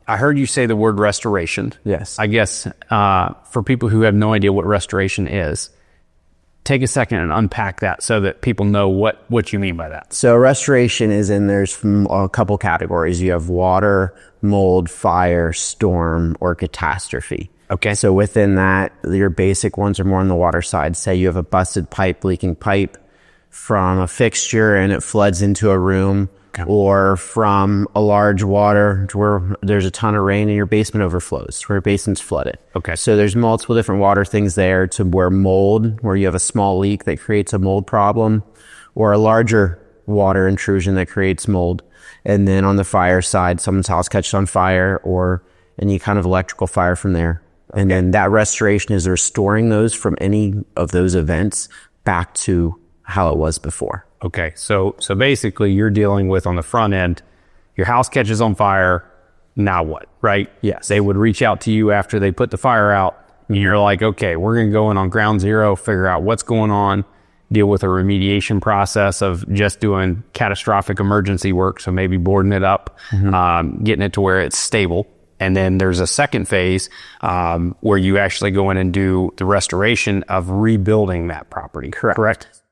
I heard you say the word restoration. Yes. I guess for people who have no idea what restoration is, take a second and unpack that so that people know what you mean by that. So restoration there's a couple categories. You have water, mold, fire, storm, or catastrophe. Okay. So within that, your basic ones are more on the water side. Say you have a busted pipe, leaking pipe from a fixture and it floods into a room, or from a large water where there's a ton of rain and your basement overflows, where your basement's flooded. Okay. So there's multiple different water things there, to where mold, where you have a small leak that creates a mold problem, or a larger water intrusion that creates mold. And then on the fire side, someone's house catches on fire, or any kind of electrical fire from there. Okay. And then that restoration is restoring those from any of those events back to how it was before. Okay, so basically you're dealing with, on the front end, your house catches on fire, now what, right? Yes. They would reach out to you after they put the fire out, and you're like, okay, we're going to go in on ground zero, figure out what's going on, deal with a remediation process of just doing catastrophic emergency work, so maybe boarding it up, getting it to where it's stable. And then there's a second phase where you actually go in and do the restoration of rebuilding that property. Correct.